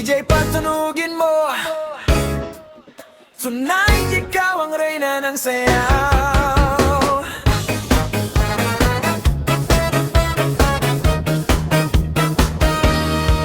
DJ patunugin mo. Tonight, ikaw ang reyna ng sayaw.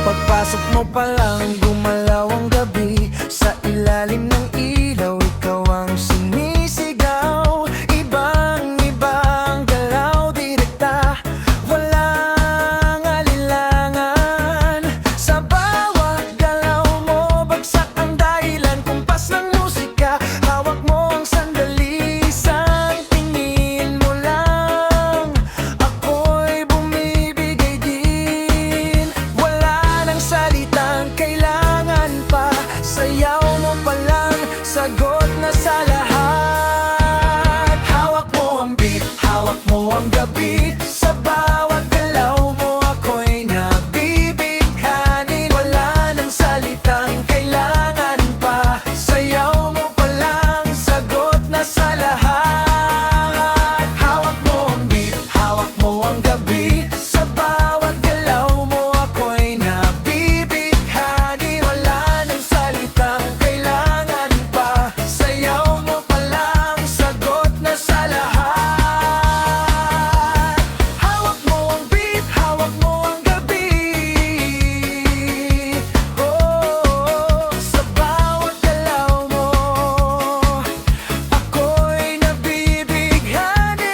Pagpasok mo pa lang, gumalaw ang gabi. Sa ilalim ng ilaw, ikaw ang sinisigaw. Ibang-ibang galaw, direkta, walang alinlangan. Sa bawat galaw mo, bagsak ang dahilan. Kumpas ng musika, hawak mo ang sandali. Isang tingin mo lang, ako'y bumibigay din. Wala nang salitang kailangan pa, sayaw mo pa lang, sagot na sa lahat. Hawak mo ang beat, hawak mo ang gabi. Sa bawat galaw mo, ako'y nabibighanin. Wala nang salitang kailangan pa, sayaw mo pa lang, sagot na sa lahat. Hawak mo ang beat, hawak mo ang gabi. Sa bawat galaw mo, ako'y nabibighanin. Wala nang salitang kailangan pa, sayaw mo pa lang, sagot na sa lahat. Hawak mo ang beat, hawak mo ang gabi. Oh, sa bawat galaw mo, ako'y nabibighanin.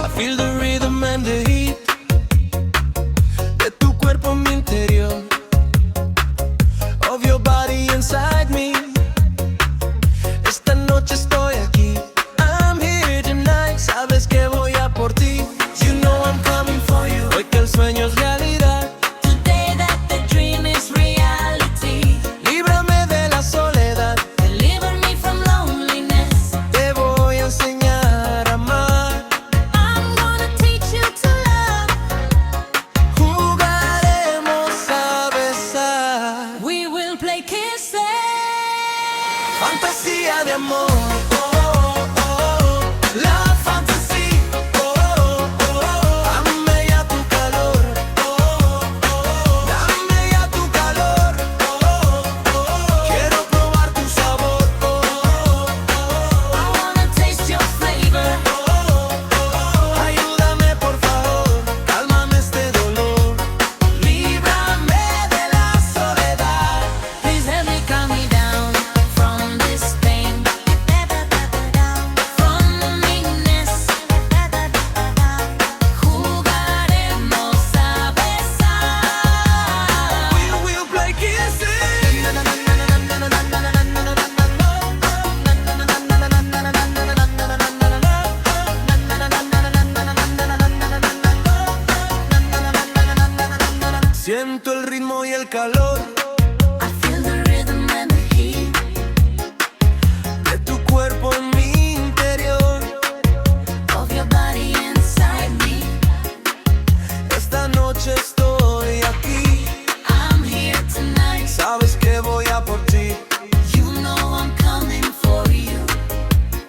I feel the rhythm and the heat de tu cuerpo en mi interior, of your body inside me. Esta noche estoy aquí, I'm here tonight. Sabes que voy a por ti, you know I'm coming for you. Hoy que el sueño es realidad, Today that the dream is reality. líbrame de la soledad. Deliver me from loneliness. Te voy a enseñar a amar. I'm gonna teach you to love. Jugaremos a besar. We will play kisses. Fantasía de amor. La fantasía. Dame ya tu calor. Dame ya tu calor. Quiero probar tu sabor. I wanna taste your flavor. Ayúdame por favor, cálmame este dolor. Líbrame de la soledad. Please help me calm me down from this pain, from loneliness. Jugaremos a besar. We will play kisses. Siento el ritmo y el calor I feel the rhythm and the heat. de tu cuerpo en mi interior. Of your body inside me. Esta noche estoy aquí. I'm here tonight. Sabes que voy a por ti. You know I'm coming for you.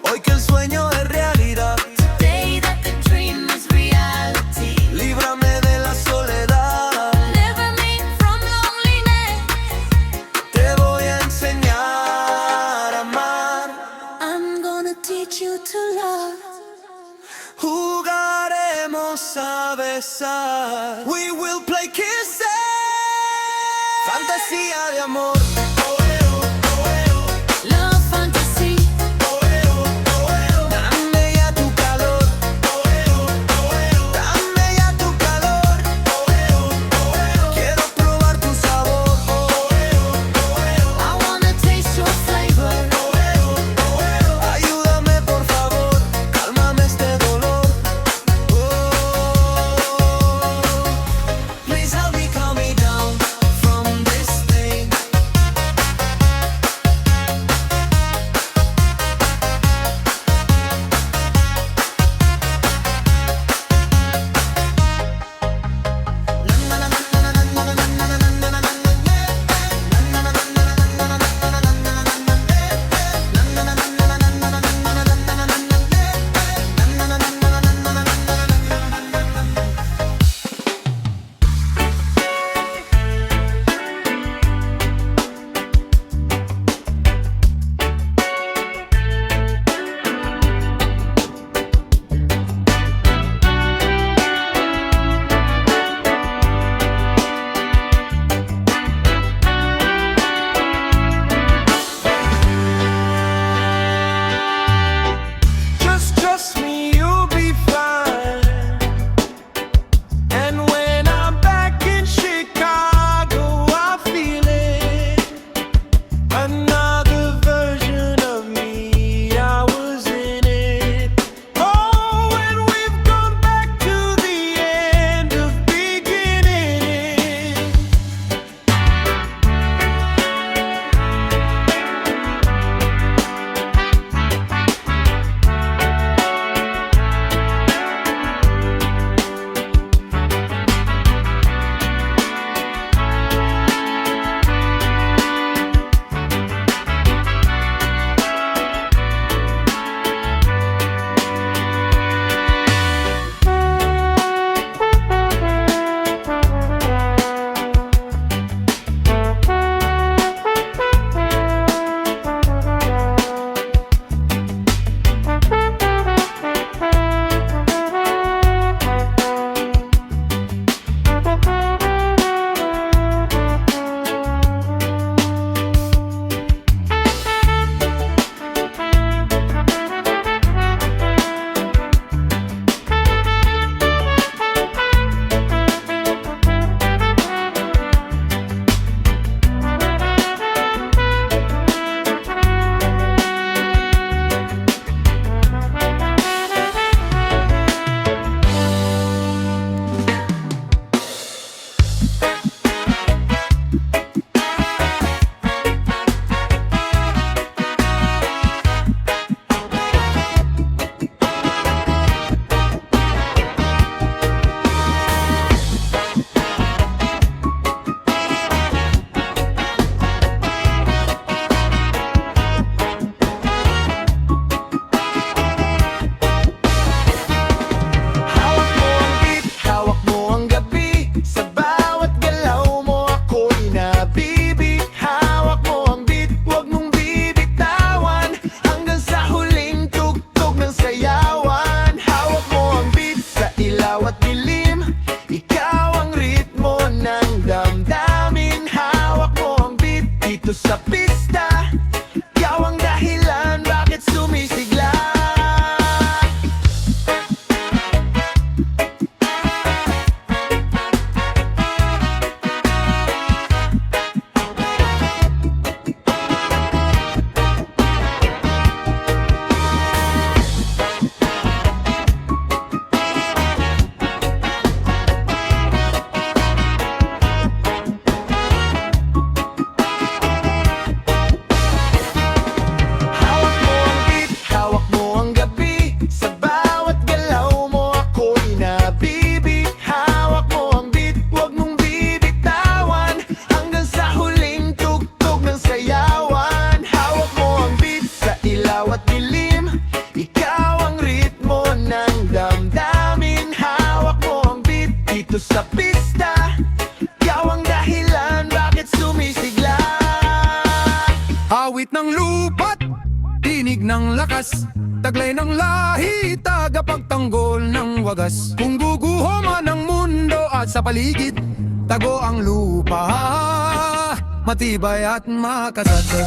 Hoy que el sueño es realidad. Today that the dream is reality. Líbrame de la soledad. Deliver me from loneliness. Te voy a enseñar a amar. I'm gonna teach you to love. Jugaremos a besar. We will play kisses. Fantasía de amor. Love fantasy. Dame ya tu calor. Dame ya tu calor. Quiero probar tu sabor. I wanna taste your flavor. Ayúdame por favor, cálmame este dolor. Please help me calm me down from this pain. Awit ng lupa't tinig ng lakas, taglay ng lahi, tagapagtanggol ng wagas. Kung guguho man ang mundo at sa paligid, tago ang lupa, matibay at makasad.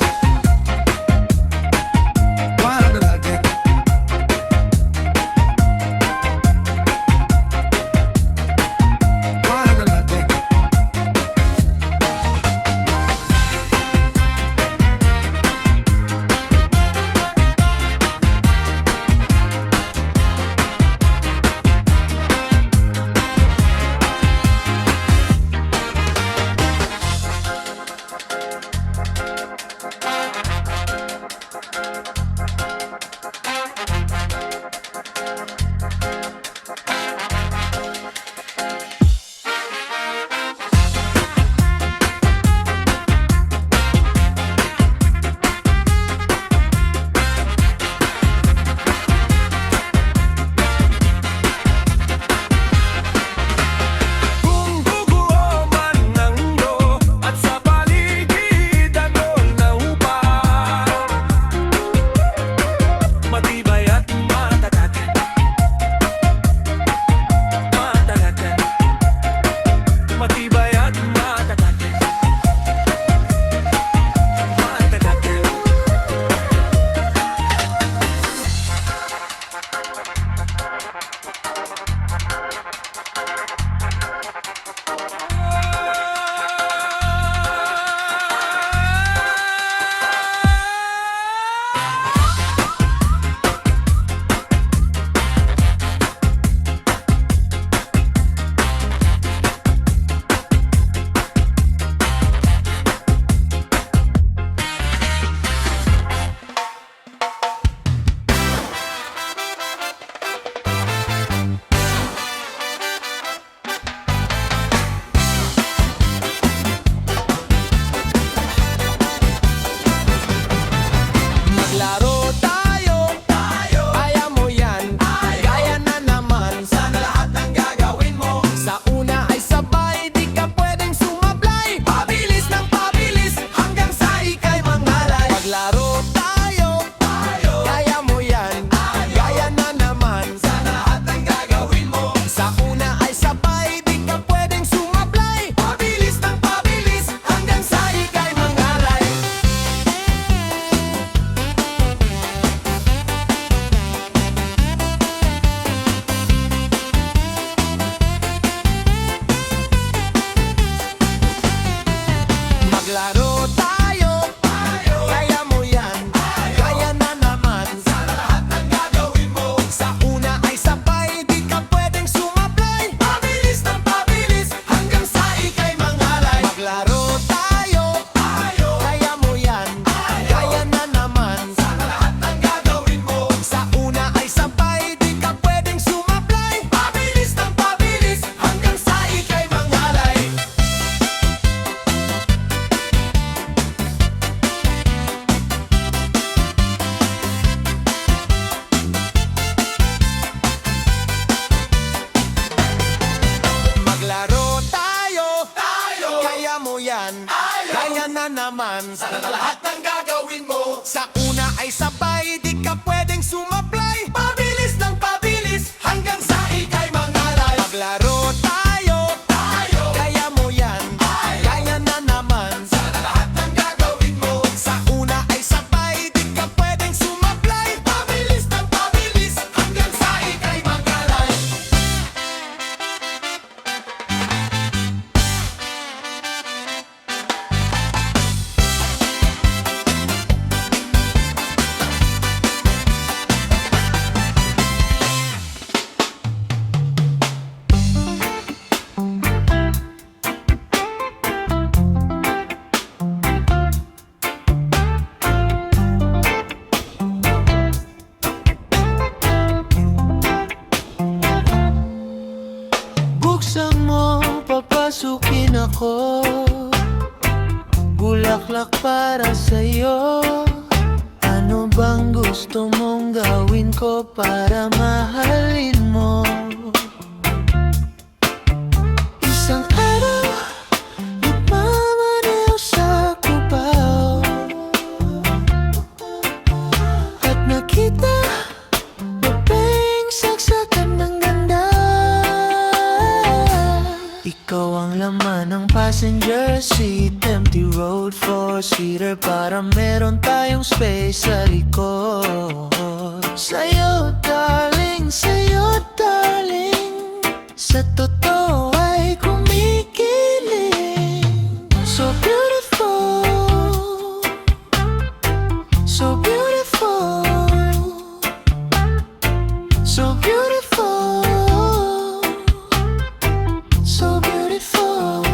Maglaro tayo, kaya mo yan, gaya na naman. Sana lahat ng gagawin mo, sa una ay sabay, di ka pwedeng sumablay. Pabilis ng pabilis, hanggang sa ika'y mangalay. Maglaro tayo, kaya mo yan, gaya na naman. Sana lahat ng gagawin mo, sa una ay sabay, di ka pwedeng sumablay. Pabilis ng pabilis, hanggang sa ika'y mangalay. Maglaro tayo, kaya mo yan, kaya na naman. Sana lahat ng gagawin mo, sa una ay sabay, di ka pwedeng sumablay. Pabilis ng pabilis, hanggang sa ika'y mangalay. Maglaro tayo, kaya mo yan, kaya na naman. Sana lahat ng gagawin mo, sa una ay sabay, di ka pwedeng sumablay. Pabilis ng pabilis, hanggang sa ika'y mangalay. Maglaro tayo, kaya mo yan, kaya na naman. Sana na lahat ng gagawin mo, sa una ay sabay, di ka pwedeng sumablay. Pabilis ng pabilis, hanggang sa ika'y mangalay. Maglaro tayo, kaya mo yan, kaya na naman. Sana lahat ng gagawin mo, sa una ay sabay, di ka pwedeng sumablay. Pabilis ng pabilis, hanggang sa ika'y mangalay. Buksan mo, papasukin ako. Bulaklak para sa'yo. Ano bang gusto mong gawin ko para mahalin mo? Isang araw, nagmamaneho sa Cubao. passenger seat, empty road, four-seater, para meron tayong space sa likod. Sa'yo darling, sa totoo ay kumikiling. So beautiful, so beautiful, so beautiful, so beautiful.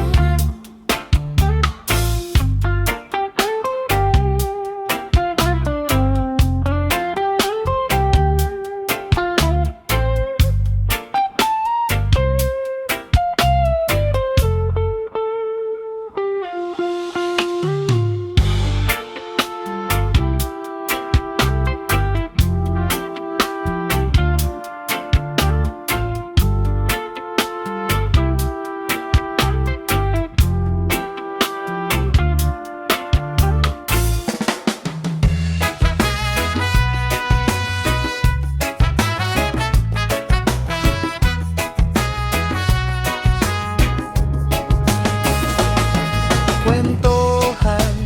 Kwentuhan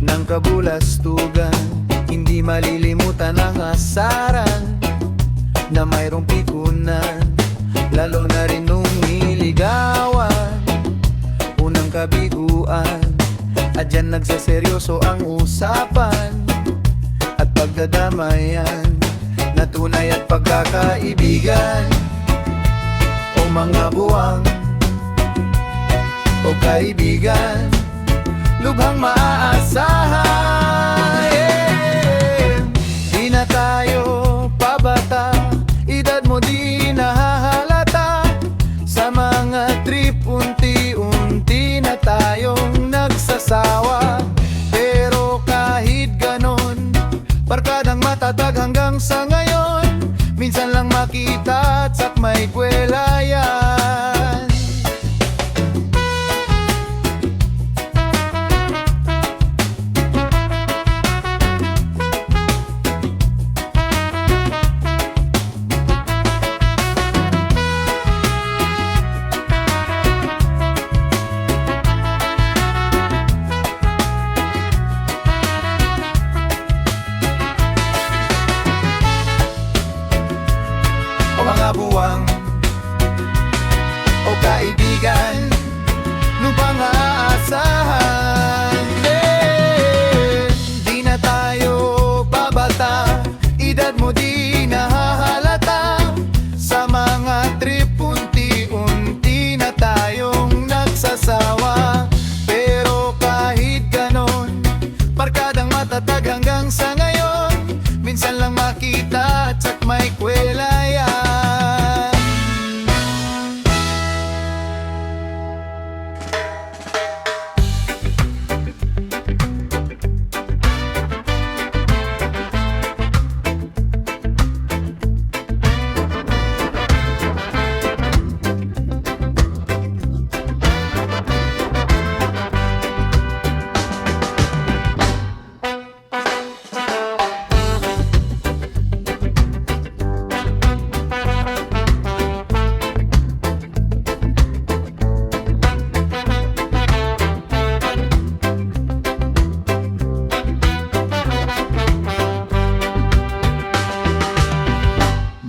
ng kabulastugan, hindi malilimutan ang asaran na mayroong pikunan, lalo na rin nung niligawan. Unang kabiguan, at dyan nagsaseryoso ang usapan at pagdadamayan na tunay at pagkakaibigan. O mga buwang o kaibigan, lubhang maaasahan. Di na tayo pabata, edad mo di nahahalata. Sa mga trip, unti-unti na tayong nagsasawa. Pero kahit ganon, barkadang matatag hanggang sa ngayon. Minsan lang makita at may kwelayan. Mga buwang o kaibigan, lubhang aasahan. Di na tayo babata, edad mo di nahahalata. Sa mga trip, unti-unti na tayong nagsasawa. Pero kahit ganon, barkadang matatag hanggang sa ngayon. Minsan lang makita at may kwelayan.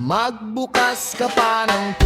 Magbukas ka pa ng